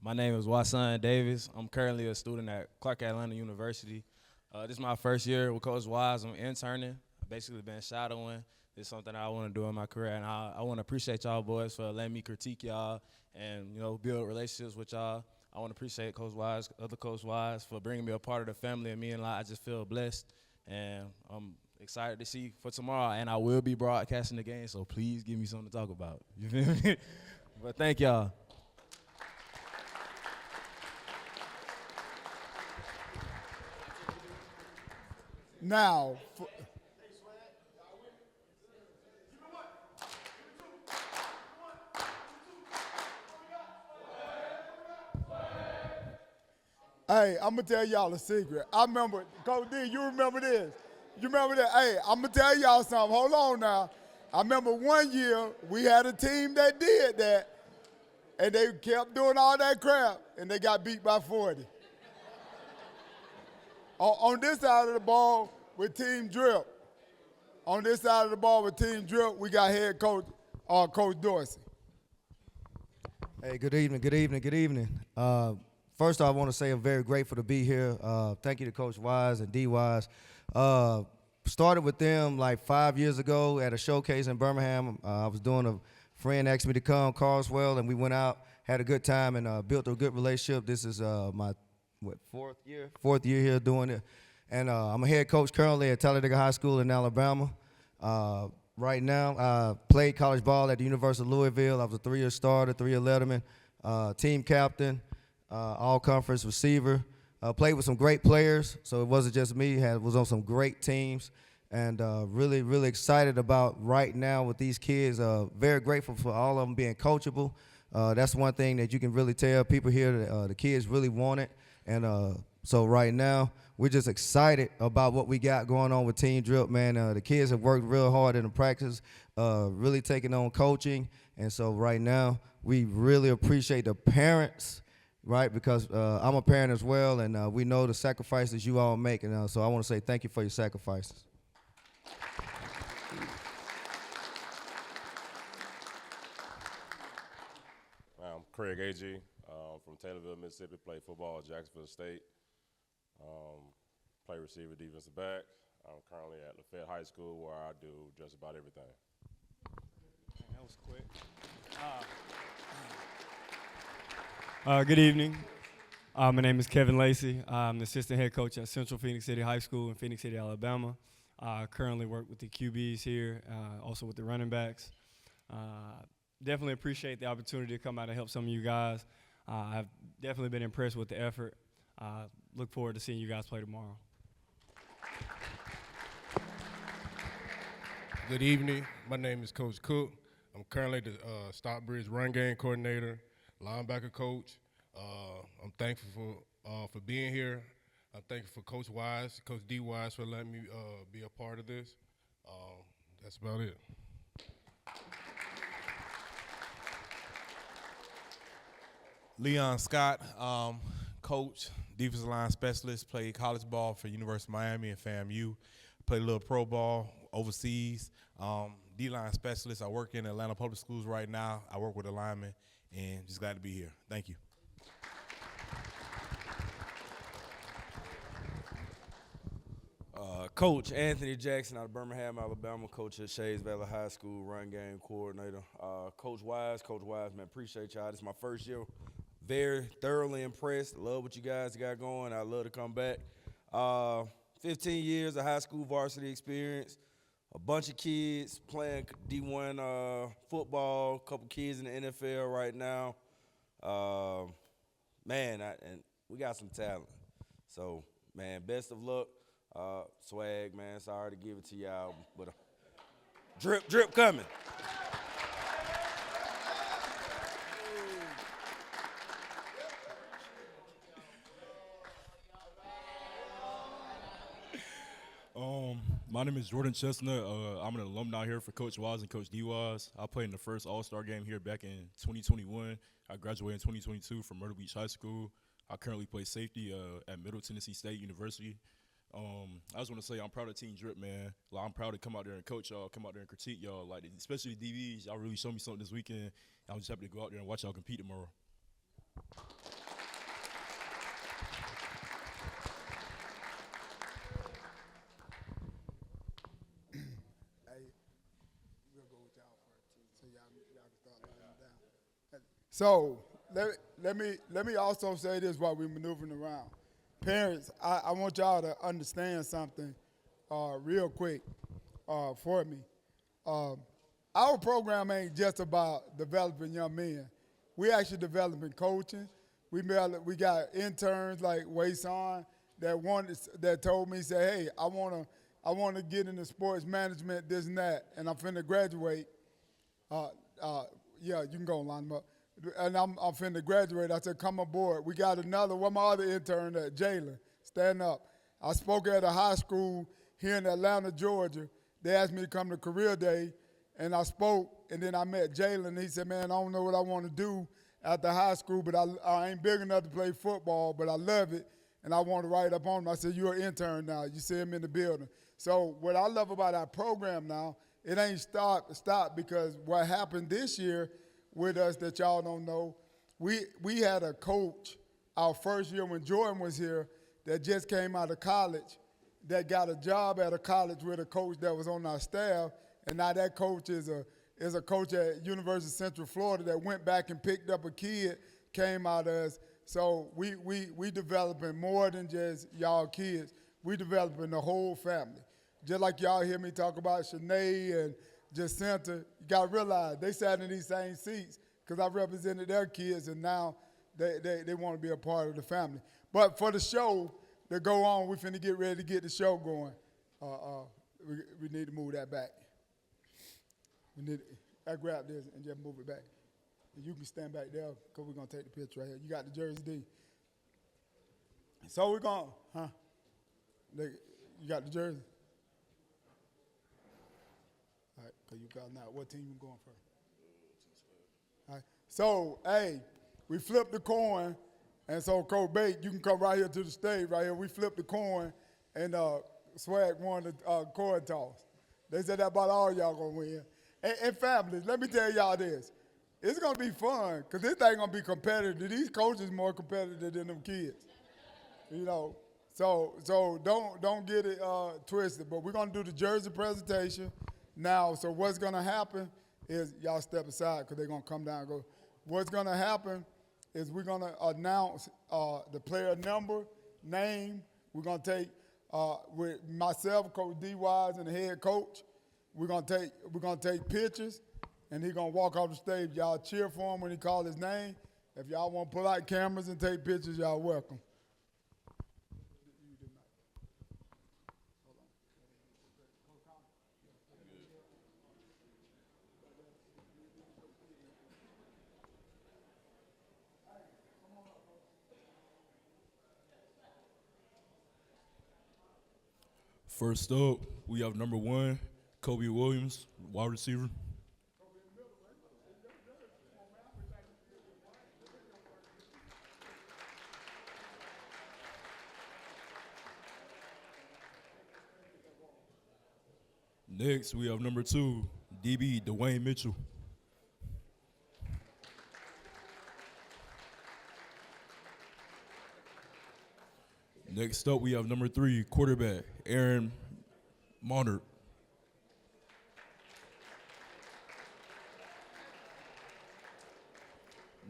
Speaker 11: My name is Wasan Davis. I'm currently a student at Clark Atlanta University. This is my first year with Coach Wise. I'm interning. I've basically been shadowing. It's something I want to do in my career, and I want to appreciate y'all boys for letting me critique y'all and, you know, build relationships with y'all. I want to appreciate Coach Wise, other Coach Wise, for bringing me a part of the family, and me and I just feel blessed, and I'm excited to see for tomorrow, and I will be broadcasting the game, so please give me something to talk about. You feel me? But thank y'all.
Speaker 1: Now, hey, I'm going to tell y'all a secret. I remember, Coach D, you remember this? You remember that? Hey, I'm going to tell y'all something. Hold on now. I remember one year we had a team that did that, and they kept doing all that crap, and they got beat by 40. On this side of the ball with Team Drip, on this side of the ball with Team Drip, we got head coach, Coach Dorsey.
Speaker 12: Hey, good evening, good evening, good evening. First off, I want to say I'm very grateful to be here. Thank you to Coach Wise and D Wise. Started with them like 5 years ago at a showcase in Birmingham. I was doing a friend asked me to come, Carswell, and we went out, had a good time, and built a good relationship. This is my fourth year here doing it. And I'm a head coach currently at Talladega High School in Alabama. Right now, I played college ball at the University of Louisville. I was a 3-year starter, 3-year letterman, team captain, all-conference receiver. Played with some great players, so it wasn't just me. Was on some great teams, and really, really excited about right now with these kids. Very grateful for all of them being coachable. That's one thing that you can really tell people here that the kids really want it. And so right now, we're just excited about what we got going on with Team Drip, man. The kids have worked real hard in the practice, really taking on coaching. And so right now, we really appreciate the parents, right, because I'm a parent as well, and we know the sacrifices you all make. And so I want to say thank you for your sacrifices.
Speaker 13: I'm Craig Agee from Taylorville, Mississippi. Play football at Jacksonville State. Play receiver, defensive back. I'm currently at Lafayette High School, where I do just about everything.
Speaker 14: That was quick. Good evening. My name is Kevin Lacey. I'm the assistant head coach at Central Phoenix City High School in Phoenix City, Alabama. I currently work with the QBs here, also with the running backs. Definitely appreciate the opportunity to come out and help some of you guys. I've definitely been impressed with the effort. Look forward to seeing you guys play tomorrow.
Speaker 15: Good evening. My name is Coach Cook. I'm currently the Stockbridge run game coordinator, linebacker coach. I'm thankful for being here. I'm thankful for Coach Wise, Coach D Wise, for letting me be a part of this. That's about it.
Speaker 16: Leon Scott, coach, defensive line specialist, played college ball for University of Miami and FAMU. Played a little pro ball overseas. D-line specialist. I work in Atlanta Public Schools right now. I work with a lineman, and just glad to be here. Thank you.
Speaker 17: Coach Anthony Jackson out of Birmingham, Alabama. Coach at Shays Valley High School, run game coordinator. Coach Wise, man, appreciate y'all. This is my first year. Very thoroughly impressed. Love what you guys got going. I love to come back. 15 years of high school varsity experience. A bunch of kids playing D1 football. A couple kids in the NFL right now. Man, and we got some talent. So, man, best of luck. Swag, man, sorry to give it to y'all, but drip coming.
Speaker 18: My name is Jordan Chestnut. I'm an alumni here for Coach Wise and Coach D Wise. I played in the first All-Star game here back in 2021. I graduated in 2022 from Myrtle Beach High School. I currently play safety at Middle Tennessee State University. I just want to say I'm proud of Team Drip, man. Like, I'm proud to come out there and coach y'all, come out there and critique y'all. Like, especially the DBs, y'all really showed me something this weekend. I'm just happy to go out there and watch y'all compete tomorrow.
Speaker 1: So let me also say this while we're maneuvering around. Parents, I want y'all to understand something. real quick for me. Our program ain't just about developing young men. We actually developing coaching. We got interns like Wayson that told me, say, hey, I wanna get into sports management, this and that, and I'm finna graduate. Yeah, you can go line them up. And I'm finna graduate. I said, come aboard. We got another, one my other intern, Jalen, stand up. I spoke at a high school here in Atlanta, Georgia. They asked me to come to career day, and I spoke, and then I met Jalen. He said, man, I don't know what I want to do after high school, but I ain't big enough to play football, but I love it, and I want to write up on him. I said, you're an intern now. You see him in the building. So what I love about our program now, it ain't stop because what happened this year with us that y'all don't know, we had a coach our first year when Jordan was here that just came out of college that got a job at a college with a coach that was on our staff, and now that coach is a coach at University of Central Florida that went back and picked up a kid, came out of us. So we developing more than just y'all kids. We developing the whole family. Just like y'all hear me talk about Shanae and Jacinta, you got to realize they sat in these same seats because I represented their kids, and now they want to be a part of the family. But for the show to go on, we're finna get ready to get the show going. We need to move that back. I grab this and just move it back. And you can stand back there because we're going to take the picture right here. You got the Jersey D. So we're going, you got the jersey? All right, because you got now. What team you going first? All right. So, hey, we flipped the coin, and so Coach Bate, you can come right here to the stage right here. We flipped the coin, and Swag won the coin toss. They said that about all y'all going to win. And families, let me tell y'all this. It's going to be fun because this thing going to be competitive. These coaches more competitive than them kids. You know, so don't get it twisted. But we're going to do the jersey presentation now. So what's going to happen is y'all step aside because they're going to come down and go. What's going to happen is we're going to announce the player number, name. We're going to take, with myself, Coach D. Wise, and the head coach, we're gonna take pictures, and he's gonna walk off the stage. Y'all cheer for him when he calls his name. If y'all want to pull out cameras and take pictures, y'all welcome.
Speaker 18: First up, we have number 1, Kobe Williams, wide receiver. Next, we have number 2, DB Dwayne Mitchell. Next up, we have number 3, quarterback Aaron Monert.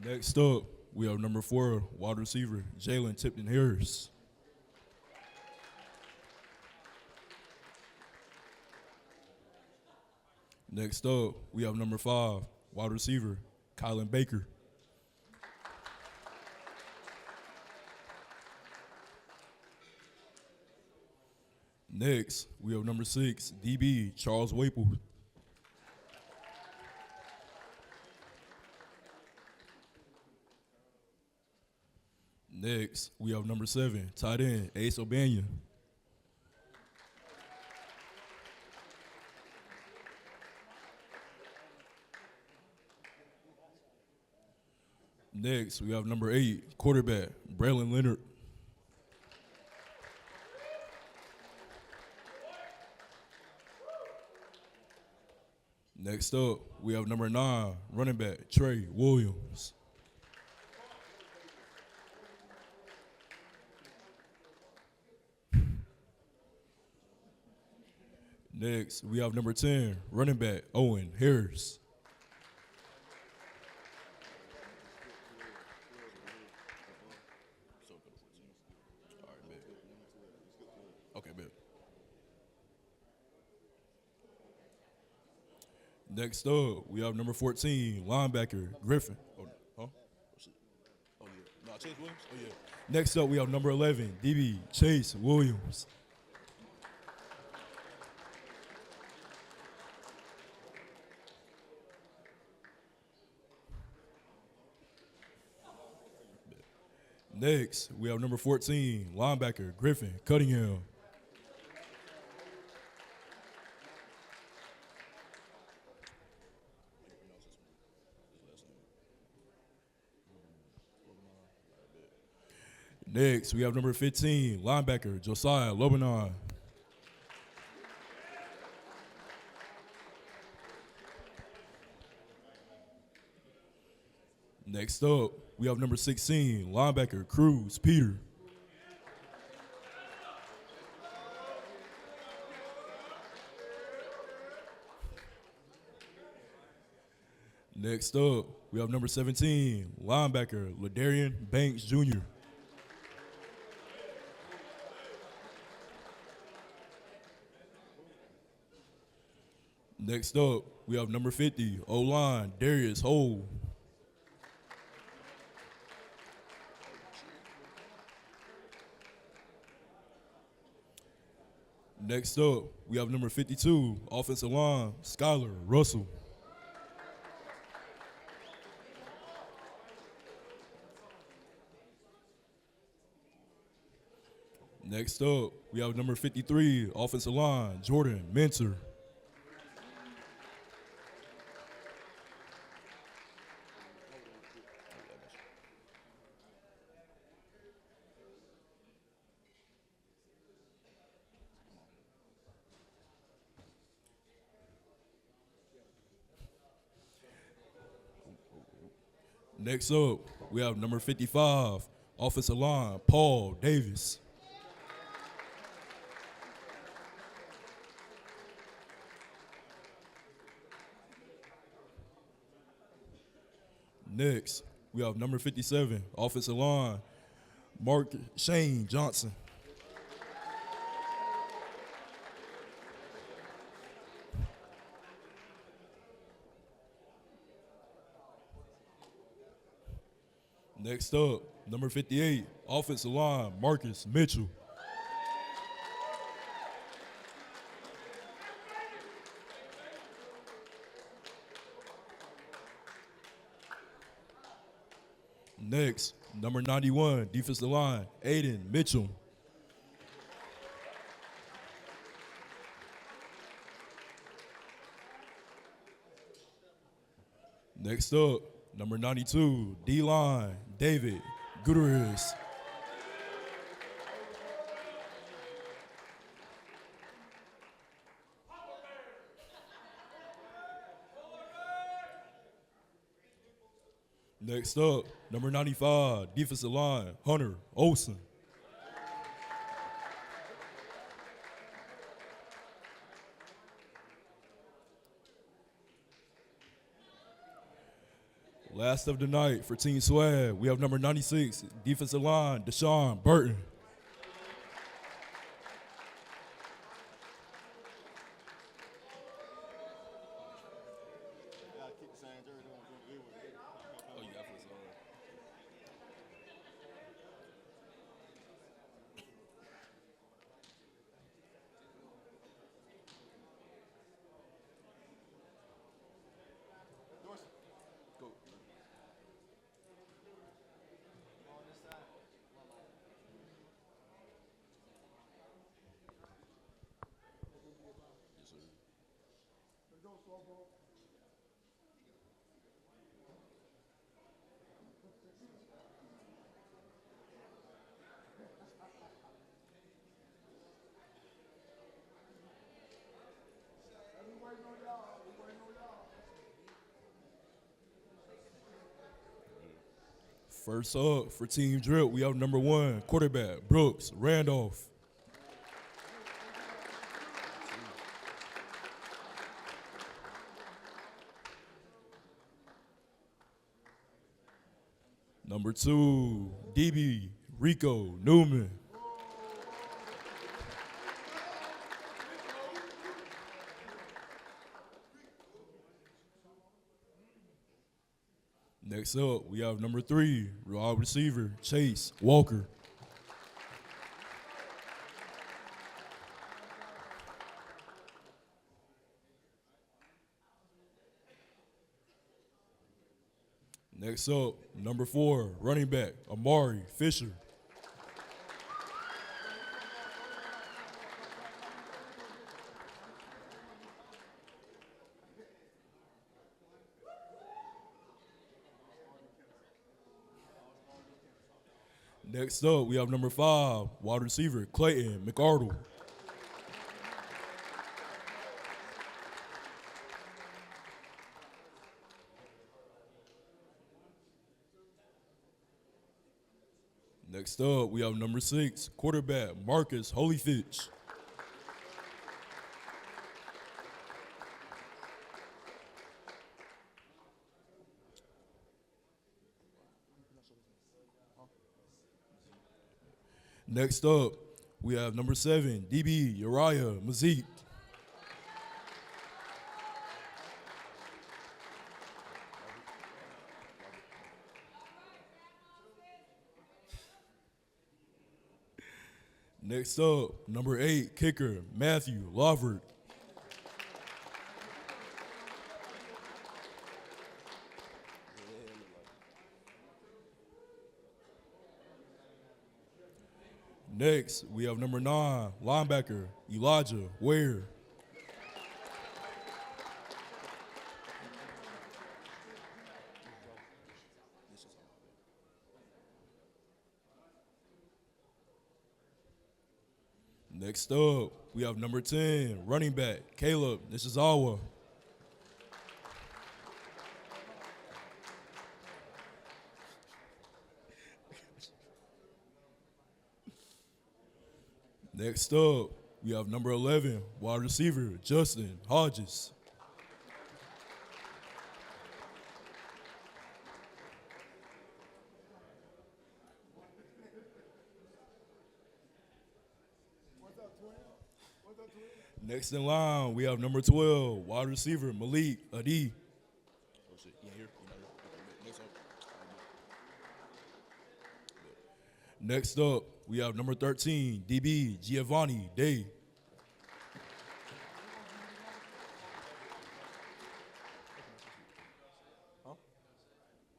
Speaker 18: Next up, we have number 4, wide receiver Jalen Tipton Harris. Next up, we have number 5, wide receiver Kylan Baker. Next, we have number 6, DB Charles Waple. Next, we have number 7, tight end Ace O'Banion. Next, we have number 8, quarterback Braylon Leonard. Next up, we have number 9, running back Trey Williams. Next, we have number 10, running back Owen Harris. Okay, bet. Next up, we have number 14, linebacker Griffin. Oh, huh? Oh, yeah. No, Chase Williams? Oh, yeah. Next up, we have number 11, DB Chase Williams. Next, we have number 14, linebacker Griffin Cunningham. Next, we have number 15, linebacker Josiah Lobanon. Next up, we have number 16, linebacker Cruz Peter. Next up, we have number 17, linebacker Ladarian Banks Jr. Next up, we have number 50, O-line Darius Hole. Next up, we have number 52, offensive line Skylar Russell. Next up, we have number 53, offensive line Jordan Mentor. Next up, we have number 55, offensive line Paul Davis. Next, we have number 57, offensive line Mark Shane Johnson. Next up, number 58, offensive line Marcus Mitchell. Next, number 91, defensive line Aiden Mitchell. Next up, number 92, D-line David Gutierrez. Next up, number 95, defensive line Hunter Olsen. Last of the night for Team Swag, we have number 96, defensive line Deshaun Burton. First up for Team Drip, we have number 1, quarterback Brooks Randolph. Number 2, DB Rico Newman. Next up, we have number 3, wide receiver, Chase Walker. Next up, number 4, running back, Amari Fisher. Next up, we have number 5, wide receiver, Clayton McArdle. Next up, we have number 6, quarterback, Marcus Holyfitch. Next up, we have number 7, DB Uriah Mazik. Next up, number 8, kicker Matthew Lovert. Next, we have number 9, linebacker Elijah Ware. Next up, we have number 10, running back Caleb Nishizawa. Next up, we have number 11, wide receiver Justin Hodges. Next in line, we have number 12, wide receiver Malik Adi. Next up, we have number 13, DB Giovanni Day. Huh?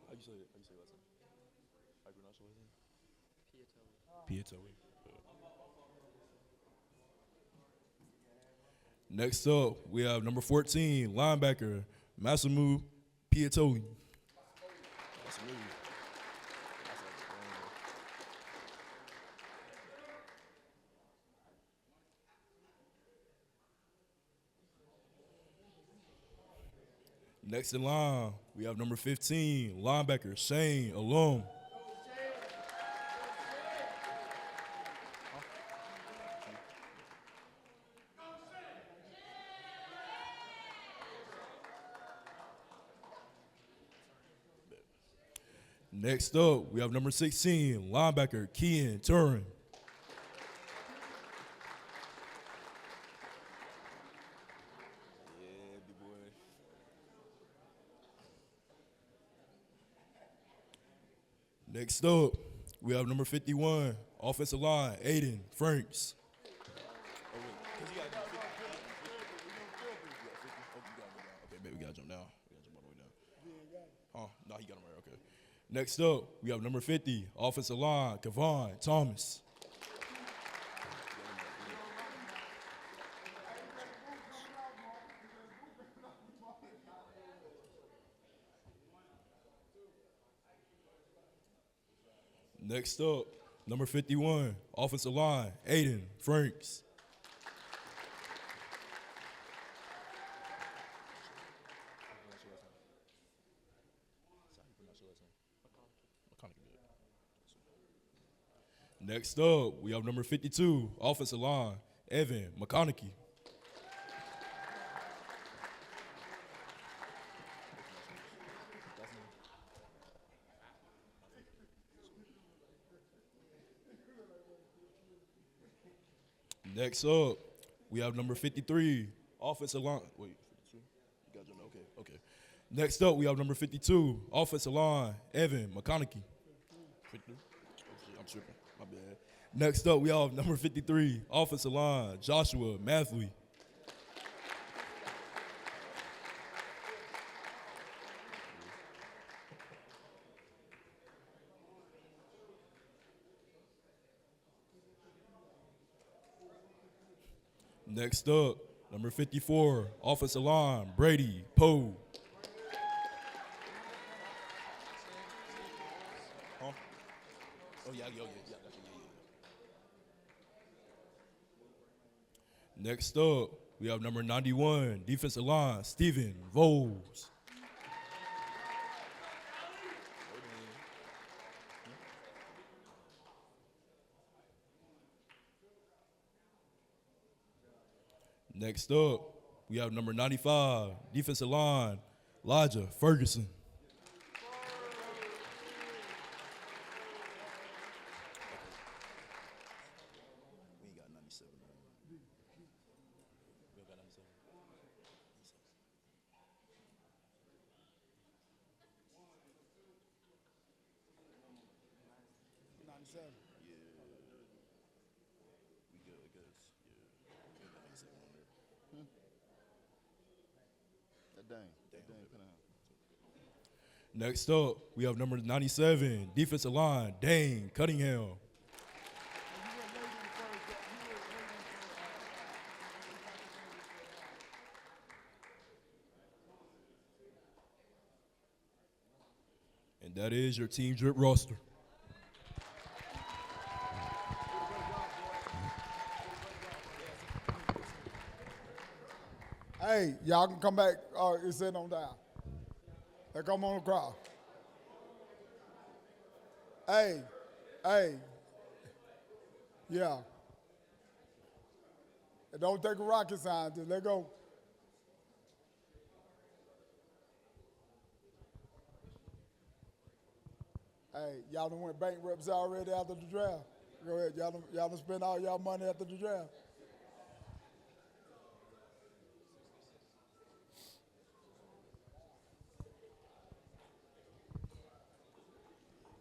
Speaker 18: How you say it? How you say it? How you pronounce it? Pietoe. Next up, we have number 14, linebacker Masamu Pietoli. Next in line, we have number 15, linebacker Shane Alum. Next up, we have number 16, linebacker Kian Turin. Next up, we have number 51, offensive line, Aiden Franks. Okay, baby, we gotta jump down. We gotta jump all the way down. Oh, no, he got him right, okay. Next up, we have number 50, offensive line, Kevon Thomas. Next up, number 51, offensive line, Aiden Franks. Next up, we have number 52, offensive line, Evan McConaughey. Next up, we have number 53, offensive line. Wait, 52? You got your okay. Next up, we have number 52, offensive line, Evan McConaughey. 52? I'm tripping. My bad. Next up, we have number 53, offensive line, Joshua Mathley. Next up, number 54, offensive line, Brady Poe. Huh? Oh, yeah. Next up, we have number 91, defensive line, Steven Voles. Next up, we have number 95, defensive line, Elijah Ferguson. Next up, we have number 97, defensive line, Dane Cunningham. And that is your Team Drip roster.
Speaker 1: Hey, y'all can come back and sit on down. They come on the crowd. Hey, yeah. It don't take a rocket scientist. Let go. Hey, y'all done went bankruptcy already after the draft. Go ahead, y'all done spent all y'all money after the draft.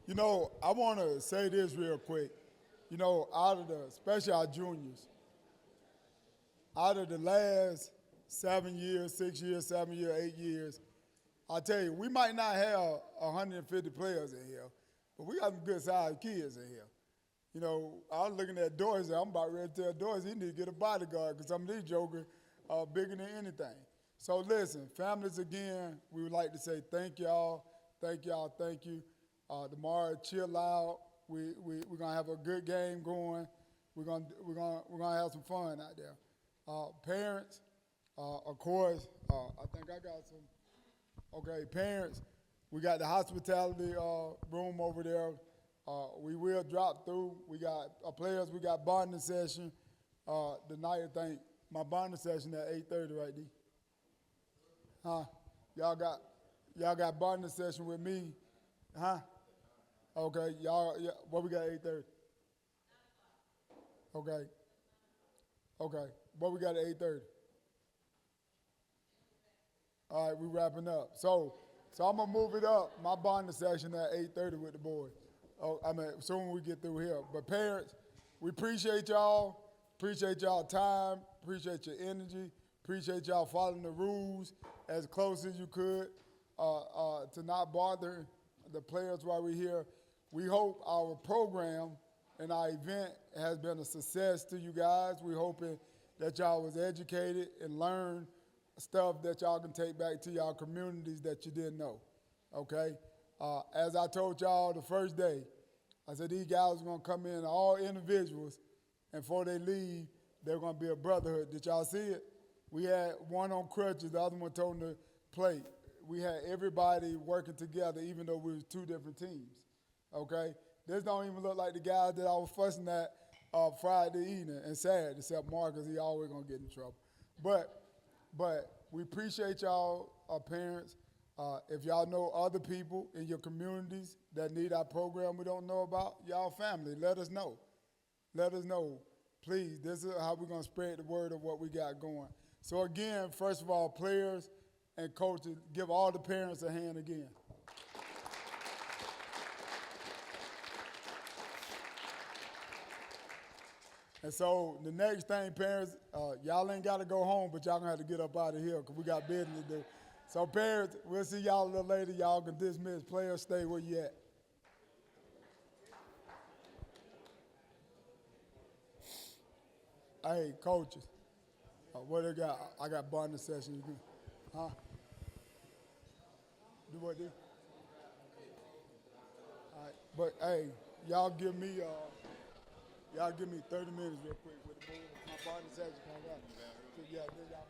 Speaker 1: You know, I want to say this real quick. You know, especially our juniors, out of the last 7 years, 6 years, 7 years, 8 years, I tell you, we might not have 150 players in here, but we got some good-sized kids in here. You know, I was looking at Dorsey. I'm about ready to tell Dorsey he need to get a bodyguard because some of these jokers are bigger than anything. So listen, families, again, we would like to say thank y'all, thank y'all, thank you. Tomorrow, chill out. We're gonna have a good game going. We're gonna have some fun out there. Parents, of course. I think I got some. Okay, parents. We got the hospitality room over there. We will drop through. We got players. We got bonding session tonight. I think my bonding session at 8:30, right, D? Huh? Y'all got bonding session with me, huh? Okay, what we got 8:30? Okay, what we got at 8:30? All right, we wrapping up. So I'm gonna move it up. My bonding session at 8:30 with the boys. Soon we get through here. But parents, we appreciate y'all. Appreciate y'all time. Appreciate your energy. Appreciate y'all following the rules as close as you could to not bother the players while we're here. We hope our program and our event has been a success to you guys. We're hoping that y'all was educated and learned stuff that y'all can take back to y'all communities that you didn't know, okay? As I told y'all the first day, I said these guys are gonna come in, all individuals, and before they leave, they're gonna be a brotherhood. Did y'all see it? We had one on crutches, the other one told him to play. We had everybody working together even though we was two different teams. Okay, this don't even look like the guys that I was fussing at Friday evening and Saturday, except Marcus. He always gonna get in trouble. But we appreciate y'all, our parents. If y'all know other people in your communities that need our program we don't know about, y'all family, let us know. Let us know, please. This is how we're gonna spread the word of what we got going. So again, first of all, players, and coaches. Give all the parents a hand again. And so the next thing, parents, y'all ain't got to go home, but y'all gonna have to get up out of here because we got business to do. So parents, we'll see y'all a little later. Y'all can dismiss. Players, stay where you at. Hey, coaches, what they got? I got bonding session. Huh? Do what, do? All right, but hey, y'all give me 30 minutes real quick with the board. My bonding session. Yeah, y'all.